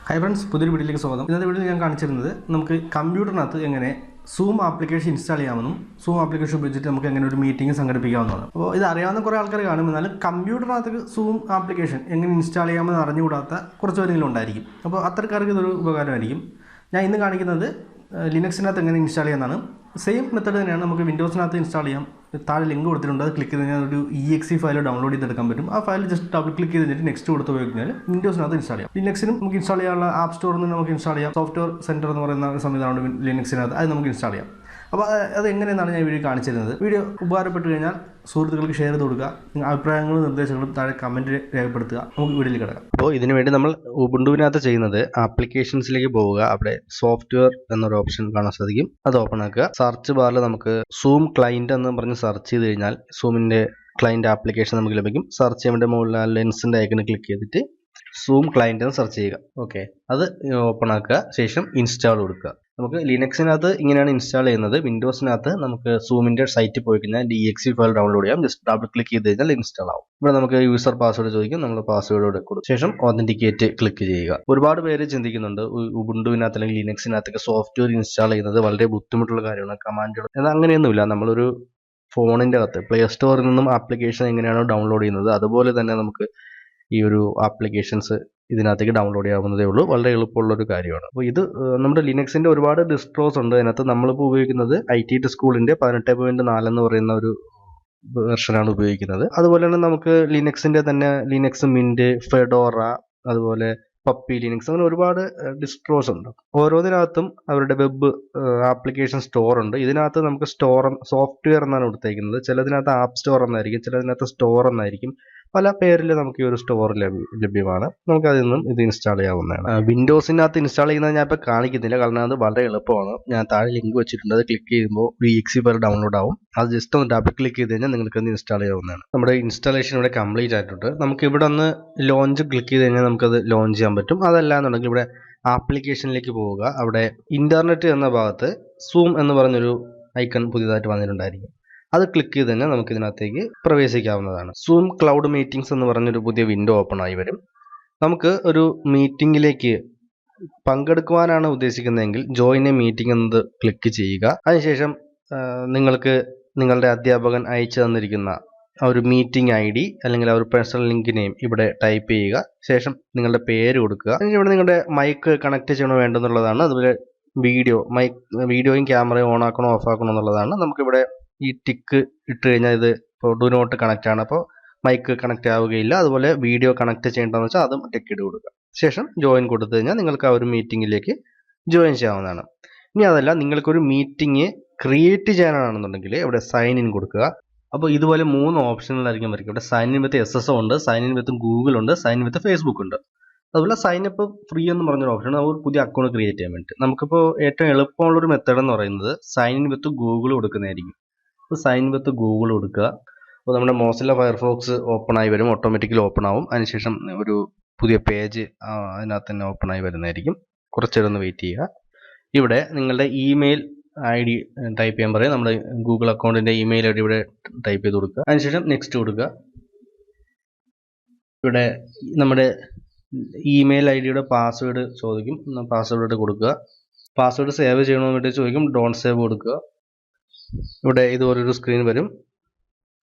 Hi friends, പുതിയൊരു വീഡിയോയിലേക്ക് സ്വാഗതം. ഇന്നത്തെ വീഡിയോയിൽ ഞാൻ കാണിച്ചിരുന്നത് നമുക്ക് കമ്പ്യൂട്ടറിനകത്ത് എങ്ങനെ സൂം ആപ്ലിക്കേഷൻ ഇൻസ്റ്റാൾ ചെയ്യാമെന്നും സൂം ആപ്ലിക്കേഷൻ ഉപയോഗിച്ചിട്ട് നമുക്ക് എങ്ങനെ ഒരു മീറ്റിംഗ് സംഘടിപ്പിക്കാവുന്നതാണ്. അപ്പോൾ ഇത് അറിയാവുന്ന കുറേ ആൾക്കാർ കാണും, എന്നാലും കമ്പ്യൂട്ടറിനകത്ത് സൂം ആപ്ലിക്കേഷൻ എങ്ങനെ ഇൻസ്റ്റാൾ ചെയ്യാമെന്ന് അറിഞ്ഞുകൂടാത്ത കുറച്ച് പേരെങ്കിലും ഉണ്ടായിരിക്കും. അപ്പോൾ അത്തരക്കാർക്ക് ഇതൊരു ഉപകാരമായിരിക്കും. ഞാൻ ഇന്ന് കാണിക്കുന്നത് ലിനക്സിനകത്ത് എങ്ങനെ ഇൻസ്റ്റാൾ ചെയ്യാമെന്നാണ്. സെയിം മെത്തേഡ് തന്നെയാണ് നമുക്ക് വിൻഡോസിനകത്ത് ഇൻസ്റ്റാൾ ചെയ്യാം. താഴെ ലിങ്ക് കൊടുത്തിട്ടുണ്ട്, അത് ക്ലിക്ക് ചെയ്ത് കഴിഞ്ഞാൽ ഒരു EXE ഫയൽ ഡൗൺലോഡ് ചെയ്തെടുക്കാൻ പറ്റും. ആ ഫയൽ ജസ്റ്റ് ഡബിൾ ക്ലിക്ക് ചെയ്തിട്ട് നെക്സ്റ്റ് കൊടുത്ത് പോയി കഴിഞ്ഞാൽ വിൻഡോസിനകത്ത് ഇൻസ്റ്റാൾ ചെയ്യാം. ലിനക്സിനും നമുക്ക് ഇൻസ്റ്റാൾ ചെയ്യാനുള്ള ആപ്പ് സ്റ്റോറിൽ നിന്ന് നമുക്ക് ഇൻസ്റ്റാൾ ചെയ്യാം. സോഫ്റ്റ്വെയർ സെൻറ്റർ എന്ന് പറയുന്ന സംവിധാനമുണ്ട് ലിനക്സിനകത്ത്, അത് നമുക്ക് ഇൻസ്റ്റാൾ ചെയ്യാം. അപ്പോൾ അത് എങ്ങനെയെന്നാണ് ഞാൻ വീഡിയോ കാണിച്ചിരുന്നത്. വീഡിയോ ഉപകാരപ്പെട്ട് കഴിഞ്ഞാൽ സുഹൃത്തുക്കൾക്ക് ഷെയർ ചെയ്ത് കൊടുക്കുക. അഭിപ്രായങ്ങളും നിർദ്ദേശങ്ങളും താഴെ കമൻറ്റ് രേഖപ്പെടുത്തുക. നമുക്ക് വീഡിയോയിൽ കിടക്കാം. അപ്പോൾ ഇതിനു വേണ്ടി നമ്മൾ ഉബുണ്ടുവിനകത്ത് ചെയ്യുന്നത് ആപ്ലിക്കേഷൻസിലേക്ക് പോവുക. അവിടെ സോഫ്റ്റ്വെയർ എന്നൊരു ഓപ്ഷൻ കാണാൻ സാധിക്കും, അത് ഓപ്പൺ ആക്കുക. സെർച്ച് ബാറിൽ നമുക്ക് സൂം ക്ലൈൻറ്റ് എന്ന് പറഞ്ഞ് സെർച്ച് ചെയ്ത് കഴിഞ്ഞാൽ സൂമിൻ്റെ ക്ലൈൻറ്റ് ആപ്ലിക്കേഷൻ നമുക്ക് ലഭിക്കും. സെർച്ച് ചെയ്യുമ്പോൾ മുകളിൽ ലെൻസിൻ്റെ ഐക്കൺ ക്ലിക്ക് ചെയ്തിട്ട് സൂം ക്ലൈൻറ്റ് എന്ന് സെർച്ച് ചെയ്യുക. ഓക്കെ, അത് ഓപ്പൺ ആക്കുക. ശേഷം ഇൻസ്റ്റാൾ കൊടുക്കുക. നമുക്ക് ലിനക്സിനകത്ത് ഇങ്ങനെയാണ് ഇൻസ്റ്റാൾ ചെയ്യുന്നത്. വിൻഡോസിനകത്ത് നമുക്ക് സൂമിൻ്റെ സൈറ്റിൽ പോയി കഴിഞ്ഞാൽ EXE ഫയൽ ഡൗൺലോഡ് ചെയ്യാം. ജസ്റ്റ് ഡബിൾ ക്ലിക്ക് ചെയ്ത് കഴിഞ്ഞാൽ ഇൻസ്റ്റാൾ ആവും. ഇവിടെ നമുക്ക് യൂസർ പാസ്വേഡ് ചോദിക്കും, നമ്മൾ പാസ്വേഡ് കൊടുക്കും. ശേഷം ഓതന്റിക്കേറ്റ് ക്ലിക്ക് ചെയ്യുക. ഒരുപാട് പേര് ചിന്തിക്കുന്നുണ്ട് ഉബുണ്ടുവിനകത്ത് അല്ലെങ്കിൽ ലിനക്സിനകത്തൊക്കെ സോഫ്റ്റ്വെയർ ഇൻസ്റ്റാൾ ചെയ്യുന്നത് വളരെ ബുദ്ധിമുട്ടുള്ള കാര്യമാണ്, കമാൻഡുകൾ. എന്നാൽ അങ്ങനെയൊന്നുമില്ല. നമ്മളൊരു ഫോണിൻ്റെ അകത്ത് പ്ലേ സ്റ്റോറിൽ നിന്നും ആപ്ലിക്കേഷൻ എങ്ങനെയാണോ ഡൗൺലോഡ് ചെയ്യുന്നത്, അതുപോലെ തന്നെ നമുക്ക് ഈ ഒരു ആപ്ലിക്കേഷൻസ് ഇതിനകത്തേക്ക് ഡൗൺലോഡ് ചെയ്യാവുന്നതേ ഉള്ളൂ. വളരെ എളുപ്പമുള്ളൊരു കാര്യമാണ്. അപ്പോൾ ഇത് നമ്മുടെ ലിനക്സിൻ്റെ ഒരുപാട് ഡിസ്ട്രോസ് ഉണ്ട്. അതിനകത്ത് നമ്മളിപ്പോൾ ഉപയോഗിക്കുന്നത് ITT സ്കൂളിൻ്റെ 18.4 എന്ന് പറയുന്ന ഒരു വെർഷനാണ് ഉപയോഗിക്കുന്നത്. അതുപോലെ തന്നെ നമുക്ക് ലിനക്സിൻ്റെ തന്നെ ലിനക്സ് മിൻറ്റ്, ഫെഡോറ, അതുപോലെ പപ്പി ലിനക്സ്, അങ്ങനെ ഒരുപാട് ഡിസ്ട്രോസ് ഉണ്ട്. ഓരോന്നിനകത്തും അവരുടെ വെബ് ആപ്ലിക്കേഷൻ സ്റ്റോർ ഉണ്ട്. ഇതിനകത്ത് നമുക്ക് സോഫ്റ്റ്വെയർ എന്നാണ് കൊടുത്തേക്കുന്നത്. ചിലതിനകത്ത് ആപ്പ് സ്റ്റോർ എന്നായിരിക്കും, ചിലതിനകത്ത് സ്റ്റോർ എന്നായിരിക്കും. പല പേരിൽ നമുക്ക് ഈ ഒരു സ്റ്റോർ ലഭ്യമാണ്. നമുക്ക് അതിൽ നിന്നും ഇത് ഇൻസ്റ്റാൾ ചെയ്യാവുന്നതാണ്. വിൻഡോസിനകത്ത് ഇൻസ്റ്റാൾ ചെയ്യുന്നത് ഞാൻ ഇപ്പോൾ കാണിക്കുന്നില്ല, കാരണം അത് വളരെ എളുപ്പമാണ്. ഞാൻ താഴെ ലിങ്ക് വെച്ചിട്ടുണ്ട്, അത് ക്ലിക്ക് ചെയ്യുമ്പോൾ ഒരു EXE ഫയൽ ഡൗൺലോഡ് ആവും. അത് ജസ്റ്റ് ഒന്ന് ഡബിൾ ക്ലിക്ക് ചെയ്ത് കഴിഞ്ഞാൽ നിങ്ങൾക്ക് അത് ഇൻസ്റ്റാൾ ചെയ്യാവുന്നതാണ്. നമ്മുടെ ഇൻസ്റ്റാളേഷൻ ഇവിടെ കംപ്ലീറ്റ് ആയിട്ടുണ്ട്. നമുക്ക് ഇവിടെ ഒന്ന് ലോഞ്ച് ക്ലിക്ക് ചെയ്ത് കഴിഞ്ഞാൽ നമുക്കത് ലോഞ്ച് ചെയ്യാൻ പറ്റും. അതല്ല എന്നുണ്ടെങ്കിൽ ഇവിടെ ആപ്ലിക്കേഷനിലേക്ക് പോവുക. അവിടെ ഇന്റർനെറ്റ് എന്ന ഭാഗത്ത് സൂം എന്ന് പറഞ്ഞൊരു ഐക്കൺ പുതിയതായിട്ട് വന്നിട്ടുണ്ടായിരിക്കും. അത് ക്ലിക്ക് ചെയ്ത് തന്നെ നമുക്ക് ഇതിനകത്തേക്ക് പ്രവേശിക്കാവുന്നതാണ്. സൂം ക്ലൗഡ് മീറ്റിംഗ്സ് എന്ന് പറഞ്ഞൊരു പുതിയ വിൻഡോ ഓപ്പൺ ആയി വരും. നമുക്ക് ഒരു മീറ്റിംഗിലേക്ക് പങ്കെടുക്കുവാനാണ് ഉദ്ദേശിക്കുന്നതെങ്കിൽ ജോയിൻ എ മീറ്റിംഗ് എന്നത് ക്ലിക്ക് ചെയ്യുക. അതിനുശേഷം നിങ്ങൾക്ക് നിങ്ങളുടെ അധ്യാപകൻ അയച്ചു തന്നിരിക്കുന്ന ആ ഒരു മീറ്റിംഗ് ID അല്ലെങ്കിൽ ആ ഒരു പേഴ്സണൽ ലിങ്ക് നെയിം ഇവിടെ ടൈപ്പ് ചെയ്യുക. ശേഷം നിങ്ങളുടെ പേര് കൊടുക്കുക. ഇവിടെ നിങ്ങളുടെ മൈക്ക് കണക്ട് ചെയ്യണോ വേണ്ടെന്നുള്ളതാണ്. അതുപോലെ വീഡിയോയും ക്യാമറയും ഓൺ ആക്കണോ ഓഫ് ആക്കണോ എന്നുള്ളതാണ്. നമുക്കിവിടെ ഈ ടിക്ക് ഇട്ട് കഴിഞ്ഞാൽ ഇത് ഇപ്പോൾ ഡു നോട്ട് കണക്റ്റ് ആണ്, അപ്പോൾ മൈക്ക് കണക്റ്റ് ആവുകയില്ല. അതുപോലെ വീഡിയോ കണക്ട് ചെയ്യേണ്ടതെന്ന് വെച്ചാൽ അതും ടിക്ക് ഇട്ട് കൊടുക്കുക. ശേഷം ജോയിൻ കൊടുത്തു കഴിഞ്ഞാൽ നിങ്ങൾക്ക് ആ ഒരു മീറ്റിങ്ങിലേക്ക് ജോയിൻ ചെയ്യാവുന്നതാണ്. ഇനി അതല്ല, നിങ്ങൾക്കൊരു മീറ്റിംഗ് ക്രിയേറ്റ് ചെയ്യാനാണെന്നുണ്ടെങ്കിൽ ഇവിടെ സൈൻ ഇൻ കൊടുക്കുക. അപ്പോൾ ഇതുപോലെ 3 ഓപ്ഷനുകളായിരിക്കും വരിക. ഇവിടെ സൈൻ ഇൻ വിത്ത് SSO ഉണ്ട്, സൈൻ ഇൻ വിത്ത് ഗൂഗിൾ ഉണ്ട്, സൈൻ ഇൻ വിത്ത് ഫേസ്ബുക്ക് ഉണ്ട്. അതുപോലെ സൈൻ അപ്പ് ഫ്രീ എന്ന് പറഞ്ഞൊരു ഓപ്ഷൻ, നമുക്ക് പുതിയ അക്കൗണ്ട് ക്രിയേറ്റ് ചെയ്യാൻ വേണ്ടി. നമുക്കിപ്പോൾ ഏറ്റവും എളുപ്പമുള്ളൊരു മെത്തേഡ് എന്ന് പറയുന്നത് സൈൻ ഇൻ വിത്ത് ഗൂഗിൾ കൊടുക്കുന്നതായിരിക്കും. അപ്പോൾ സൈൻ വിത്ത് ഗൂഗിൾ കൊടുക്കുക. അപ്പോൾ നമ്മുടെ മോസില്ല ഫയർഫോക്സ് ഓപ്പൺ ആയി വരും, ഓട്ടോമാറ്റിക്കലി ഓപ്പൺ ആവും. അതിനുശേഷം ഒരു പുതിയ പേജ് അതിനകത്ത് തന്നെ ഓപ്പൺ ആയി വരുന്നതായിരിക്കും. കുറച്ചേരൊന്ന് വെയിറ്റ് ചെയ്യുക. ഇവിടെ നിങ്ങളുടെ ഇമെയിൽ ID ടൈപ്പ് ചെയ്യാൻ പറയും. നമ്മുടെ ഗൂഗിൾ അക്കൗണ്ടിൻ്റെ ഇമെയിൽ ID ഇവിടെ ടൈപ്പ് ചെയ്ത് കൊടുക്കുക. അതിനുശേഷം നെക്സ്റ്റ് കൊടുക്കുക. ഇവിടെ നമ്മുടെ ഇമെയിൽ IDയുടെ പാസ്വേഡ് ചോദിക്കും, പാസ്വേഡ് കൊടുക്കുക. പാസ്വേഡ് സേവ് ചെയ്യണമെന്ന് വേണ്ടി ചോദിക്കും, ഡോണ്ട് സേവ് കൊടുക്കുക. ഇവിടെ ഇതുപോലൊരു സ്ക്രീൻ വരും.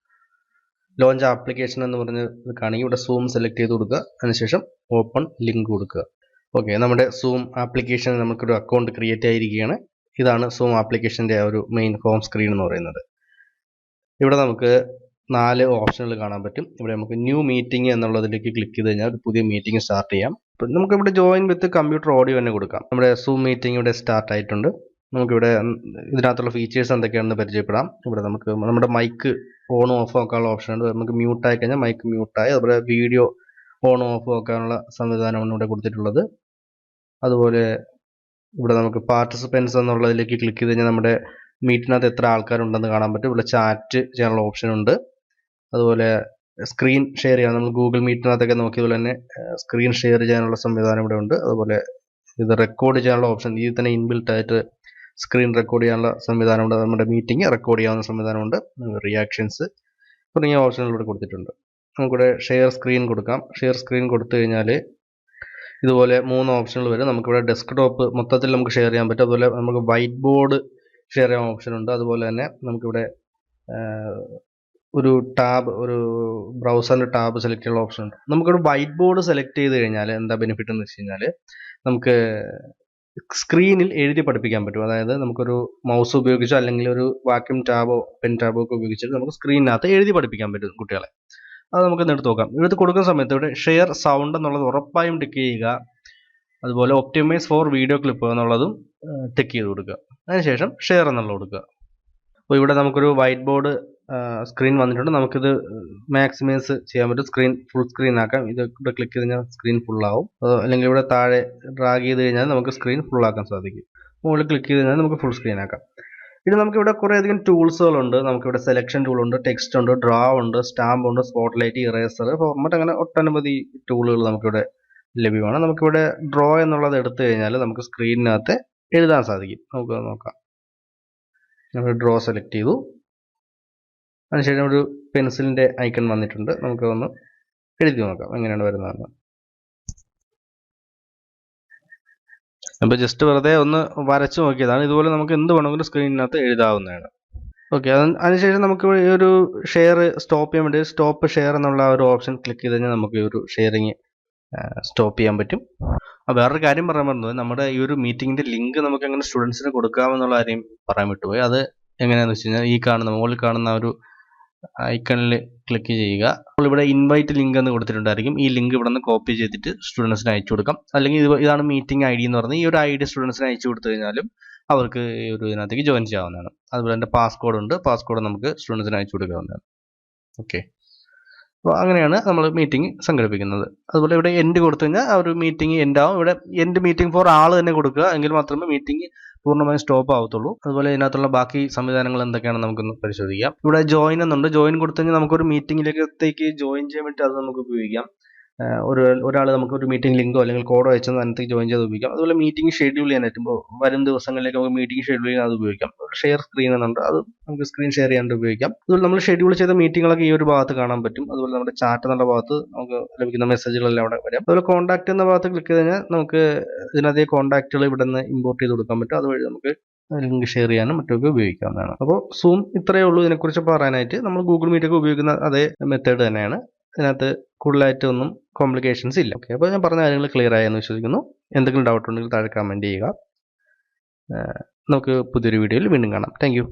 ലോഞ്ച് ആപ്ലിക്കേഷൻ എന്ന് പറഞ്ഞ് കാണിക്കും. ഇവിടെ സൂം സെലക്ട് ചെയ്ത് കൊടുക്കുക. അതിനുശേഷം ഓപ്പൺ ലിങ്ക് കൊടുക്കുക. ഓക്കെ, നമ്മുടെ സൂം ആപ്ലിക്കേഷൻ നമുക്കൊരു അക്കൗണ്ട് ക്രിയേറ്റ് ആയിരിക്കുകയാണ്. ഇതാണ് സൂം ആപ്ലിക്കേഷൻ്റെ ഒരു മെയിൻ ഹോം സ്ക്രീൻ എന്ന് പറയുന്നത്. ഇവിടെ നമുക്ക് 4 ഓപ്ഷനുകൾ കാണാൻ പറ്റും. ഇവിടെ നമുക്ക് ന്യൂ മീറ്റിംഗ് എന്നുള്ളതിലേക്ക് ക്ലിക്ക് ചെയ്ത് കഴിഞ്ഞാൽ ഒരു പുതിയ മീറ്റിംഗ് സ്റ്റാർട്ട് ചെയ്യാം. ഇപ്പം നമുക്കിവിടെ ജോയിൻ വിത്ത് കമ്പ്യൂട്ടർ ഓഡിയോ തന്നെ കൊടുക്കാം. നമ്മുടെ സൂം മീറ്റിംഗ് ഇവിടെ സ്റ്റാർട്ട് ആയിട്ടുണ്ട്. നമുക്കിവിടെ ഇതിനകത്തുള്ള ഫീച്ചേഴ്സ് എന്തൊക്കെയാണെന്ന് പരിചയപ്പെടാം. ഇവിടെ നമുക്ക് നമ്മുടെ മൈക്ക് ഓൺ ഓഫ് ആക്കാനുള്ള ഓപ്ഷൻ ഉണ്ട്. നമുക്ക് മ്യൂട്ട് ആയി കഴിഞ്ഞാൽ മൈക്ക് മ്യൂട്ടായി. അതുപോലെ വീഡിയോ ഓൺ ഓഫ് ആക്കാനുള്ള സംവിധാനമാണ് ഇവിടെ കൊടുത്തിട്ടുള്ളത്. അതുപോലെ ഇവിടെ നമുക്ക് പാർട്ടിസിപ്പൻസ് എന്നുള്ളതിലേക്ക് ക്ലിക്ക് ചെയ്ത് കഴിഞ്ഞാൽ നമ്മുടെ മീറ്റിനകത്ത് എത്ര ആൾക്കാരുണ്ടെന്ന് കാണാൻ പറ്റും. ഇവിടെ ചാറ്റ് ചെയ്യാനുള്ള ഓപ്ഷൻ ഉണ്ട്. അതുപോലെ സ്ക്രീൻ ഷെയർ ചെയ്യാൻ, നമ്മൾ ഗൂഗിൾ മീറ്റിനകത്തൊക്കെ നോക്കിയതുപോലെ തന്നെ സ്ക്രീൻ ഷെയർ ചെയ്യാനുള്ള സംവിധാനം ഇവിടെ ഉണ്ട്. അതുപോലെ ഇത് റെക്കോർഡ് ചെയ്യാനുള്ള ഓപ്ഷൻ, ഇതിൽ തന്നെ ഇൻബിൽട്ട് ആയിട്ട് സ്ക്രീൻ റെക്കോർഡ് ചെയ്യാനുള്ള സംവിധാനമുണ്ട്. നമ്മുടെ മീറ്റിംഗ് റെക്കോർഡ് ചെയ്യാവുന്ന സംവിധാനമുണ്ട്. റിയാക്ഷൻസ് തുടങ്ങിയ ഓപ്ഷനുകൾ ഇവിടെ കൊടുത്തിട്ടുണ്ട്. നമുക്കിവിടെ ഷെയർ സ്ക്രീൻ കൊടുക്കാം. ഷെയർ സ്ക്രീൻ കൊടുത്തു കഴിഞ്ഞാൽ ഇതുപോലെ 3 ഓപ്ഷനുകൾ വരും. നമുക്കിവിടെ ഡെസ്ക്ടോപ്പ് മൊത്തത്തിൽ നമുക്ക് ഷെയർ ചെയ്യാൻ പറ്റും. അതുപോലെ നമുക്ക് വൈറ്റ് ബോർഡ് ഷെയർ ചെയ്യാൻ ഓപ്ഷൻ ഉണ്ട്. അതുപോലെ തന്നെ നമുക്കിവിടെ ഒരു ബ്രൗസറിൻ്റെ ടാബ് സെലക്ട് ചെയ്യാനുള്ള ഓപ്ഷൻ ഉണ്ട്. നമുക്കൊരു വൈറ്റ് ബോർഡ് സെലക്ട് ചെയ്ത് കഴിഞ്ഞാൽ എന്താ ബെനിഫിറ്റ് എന്ന് വെച്ച് കഴിഞ്ഞാൽ നമുക്ക് സ്ക്രീനിൽ എഴുതി പഠിപ്പിക്കാൻ പറ്റും. അതായത് നമുക്കൊരു മൗസ് ഉപയോഗിച്ചോ അല്ലെങ്കിൽ ഒരു വാക്യൂം ടാബോ പെൻ ടാബോ ഒക്കെ ഉപയോഗിച്ചിട്ട് നമുക്ക് സ്ക്രീനിനകത്ത് എഴുതി പഠിപ്പിക്കാൻ പറ്റും കുട്ടികളെ. അത് നമുക്ക് എടുത്ത് നോക്കാം. എടുത്ത് കൊടുക്കുന്ന സമയത്ത് ഇവിടെ ഷെയർ സൗണ്ട് എന്നുള്ളത് ഉറപ്പായും ടിക്ക് ചെയ്യുക. അതുപോലെ ഒപ്റ്റിമൈസ് ഫോർ വീഡിയോ ക്ലിപ്പ് എന്നുള്ളതും ടിക്ക് ചെയ്ത് കൊടുക്കുക. അതിനുശേഷം ഷെയർ എന്നുള്ളത് കൊടുക്കുക. അപ്പോൾ ഇവിടെ നമുക്കൊരു വൈറ്റ് ബോർഡ് സ്ക്രീൻ വന്നിട്ടുണ്ട്. നമുക്കിത് മാക്സിമൈസ് ചെയ്യാൻ പറ്റും. സ്ക്രീൻ ഫുൾ സ്ക്രീൻ ആക്കാം. ഇത് ഇവിടെ ക്ലിക്ക് ചെയ്ത് കഴിഞ്ഞാൽ സ്ക്രീൻ ഫുള്ളാവും. അല്ലെങ്കിൽ ഇവിടെ താഴെ ഡ്രാഗ് ചെയ്ത് കഴിഞ്ഞാൽ നമുക്ക് സ്ക്രീൻ ഫുള്ളാക്കാൻ സാധിക്കും. മുകളിൽ ക്ലിക്ക് ചെയ്ത് കഴിഞ്ഞാൽ നമുക്ക് ഫുൾ സ്ക്രീൻ ആക്കാം. ഇനി നമുക്കിവിടെ കുറേയധികം ടൂൾസുകളുണ്ട്. നമുക്കിവിടെ സെലക്ഷൻ ടൂൾ ഉണ്ട്, ടെക്സ്റ്റ് ഉണ്ട്, ഡ്രാ ഉണ്ട്, സ്റ്റാമ്പ് ഉണ്ട്, സ്പോട്ട്ലൈറ്റ്, ഇറേസർ, ഫോർമാറ്റ്, അങ്ങനെ ഒട്ടനവധി ടൂളുകൾ നമുക്കിവിടെ ലഭ്യമാണ്. നമുക്കിവിടെ ഡ്രോ എന്നുള്ളത് എടുത്തു കഴിഞ്ഞാൽ നമുക്ക് സ്ക്രീനിനകത്ത് എഴുതാൻ സാധിക്കും. നമുക്ക് നോക്കാം. നമ്മൾ ഡ്രോ സെലക്ട് ചെയ്തു. അതിനുശേഷം ഒരു പെൻസിലിൻ്റെ ഐക്കൺ വന്നിട്ടുണ്ട്. നമുക്കതൊന്ന് എഴുതി നോക്കാം എങ്ങനെയാണ് വരുന്നതെന്ന്. അപ്പോൾ ജസ്റ്റ് വെറുതെ ഒന്ന് വരച്ച് നോക്കിയതാണ്. ഇതുപോലെ നമുക്ക് എന്ത് വേണമെങ്കിലും സ്ക്രീനിനകത്ത് എഴുതാവുന്നതാണ്. ഓക്കെ, അതിനുശേഷം നമുക്ക് ഈ ഒരു ഷെയർ സ്റ്റോപ്പ് ചെയ്യാൻ വേണ്ടി സ്റ്റോപ്പ് ഷെയർ എന്നുള്ള ഒരു ഓപ്ഷൻ ക്ലിക്ക് ചെയ്ത് കഴിഞ്ഞാൽ നമുക്ക് ഈ ഒരു ഷെയറിങ് സ്റ്റോപ്പ് ചെയ്യാൻ പറ്റും. വേറൊരു കാര്യം പറയാൻ പറഞ്ഞത്, നമ്മുടെ ഈ ഒരു മീറ്റിങ്ങിൻ്റെ ലിങ്ക് നമുക്ക് എങ്ങനെ സ്റ്റുഡൻസിന് കൊടുക്കാമെന്നുള്ള കാര്യം പറയാൻ വിട്ടുപോയി. അത് എങ്ങനെയാണെന്ന് വെച്ച് കഴിഞ്ഞാൽ ഈ മുകളിൽ കാണുന്ന ഒരു ഐക്കണിൽ ക്ലിക്ക് ചെയ്യുക. അപ്പോൾ ഇവിടെ ഇൻവൈറ്റ് ലിങ്ക് എന്ന് കൊടുത്തിട്ടുണ്ടായിരിക്കും. ഈ ലിങ്ക് ഇവിടെ നിന്ന് കോപ്പി ചെയ്തിട്ട് സ്റ്റുഡൻസിന് അയച്ചു കൊടുക്കാം. അല്ലെങ്കിൽ ഇതാണ് മീറ്റിംഗ് ID എന്ന് പറഞ്ഞാൽ ഈ ഒരു ID സ്റ്റുഡൻസിന് അയച്ചു കൊടുത്തു കഴിഞ്ഞാലും അവർക്ക് ഈ ഒരു ഇതിനകത്തേക്ക് ജോയിൻ ചെയ്യാവുന്നതാണ്. അതുപോലെ തന്നെ പാസ്കോഡ് ഉണ്ട്. പാസ്കോഡ് നമുക്ക് സ്റ്റുഡൻസിന് അയച്ചു കൊടുക്കാവുന്നതാണ്. ഓക്കെ, അപ്പോൾ അങ്ങനെയാണ് നമ്മൾ മീറ്റിംഗ് സംഘടിപ്പിക്കുന്നത്. അതുപോലെ ഇവിടെ എൻഡ് കൊടുത്തു കഴിഞ്ഞാൽ ആ ഒരു മീറ്റിംഗ് എൻഡ് ആവും. ഇവിടെ എൻഡ് മീറ്റിംഗ് ഫോർ ആൾ തന്നെ കൊടുക്കുക, എങ്കിൽ മാത്രമേ മീറ്റിംഗ് പൂർണ്ണമായും സ്റ്റോപ്പ് ആവത്തുള്ളൂ. അതുപോലെ ഇതിനകത്തുള്ള ബാക്കി സംവിധാനങ്ങൾ എന്തൊക്കെയാണ് നമുക്കൊന്ന് പരിശോധിക്കാം. ഇവിടെ ജോയിൻ എന്നുണ്ട്. ജോയിൻ കൊടുത്തു കഴിഞ്ഞാൽ നമുക്കൊരു മീറ്റിംഗിലേക്ക് ജോയിൻ ചെയ്യാൻ വേണ്ടി അത് നമുക്ക് ഉപയോഗിക്കാം. ഒരാൾ നമുക്കൊരു മീറ്റിംഗ് ലിങ്കോ അല്ലെങ്കിൽ കോഡോ അയച്ചെന്ന് അതിനകത്തേക്ക് ജോയിൻ ചെയ്ത് ഉപയോഗിക്കാം. അതുപോലെ മീറ്റിംഗ് ഷെഡ്യൂൾ ചെയ്യാനായിട്ട് വരും ദിവസങ്ങളിലേക്ക് നമുക്ക് മീറ്റിംഗ് ഷെഡ്യൂൾ ചെയ്യാൻ അത് ഉപയോഗിക്കാം. ഷെയർ സ്ക്രീൻ എന്നുണ്ട്, അത് നമുക്ക് സ്ക്രീൻ ഷെയർ ചെയ്യാണ്ട് ഉപയോഗിക്കാം. അതുപോലെ നമ്മൾ ഷെഡ്യൂൾ ചെയ്ത മീറ്റിങ്ങുകളൊക്കെ ഈ ഒരു ഭാഗത്ത് കാണാൻ പറ്റും. അതുപോലെ നമ്മുടെ ചാറ്റ് എന്നുള്ള ഭാഗത്ത് നമുക്ക് ലഭിക്കുന്ന മെസ്സേജുകളെല്ലാം അവിടെ വരാം. അതുപോലെ കോൺടാക്ട് എന്ന ഭാഗത്ത് ക്ലിക്ക് ചെയ്ത് കഴിഞ്ഞാൽ നമുക്ക് ഇതിനകത്തെ കോൺടാക്റ്റുകൾ ഇവിടെ നിന്ന് ഇമ്പോർട്ട് ചെയ്ത് കൊടുക്കാൻ പറ്റും. അതുവഴി നമുക്ക് ലിങ്ക് ഷെയർ ചെയ്യാനും മറ്റൊക്കെ ഉപയോഗിക്കാവുന്നതാണ്. അപ്പോൾ സൂം ഇത്രയേ ഉള്ളൂ ഇതിനെക്കുറിച്ച് പറയാനായിട്ട്. നമ്മൾ ഗൂഗിൾ മീറ്റ് ഒക്കെ ഉപയോഗിക്കുന്ന അതേ മെത്തേഡ് തന്നെയാണ്. ഇതിനകത്ത് കൂടുതലായിട്ടൊന്നും കോംപ്ലിക്കേഷൻസ് ഇല്ല. ഓക്കെ, അപ്പോൾ ഞാൻ പറഞ്ഞ കാര്യങ്ങൾ ക്ലിയർ ആയെന്ന് വിശ്വസിക്കുന്നു. എന്തെങ്കിലും ഡൗട്ട് ഉണ്ടെങ്കിൽ താഴെ കമൻറ്റ് ചെയ്യുക. നമുക്ക് പുതിയൊരു വീഡിയോയിൽ വീണ്ടും കാണാം. താങ്ക്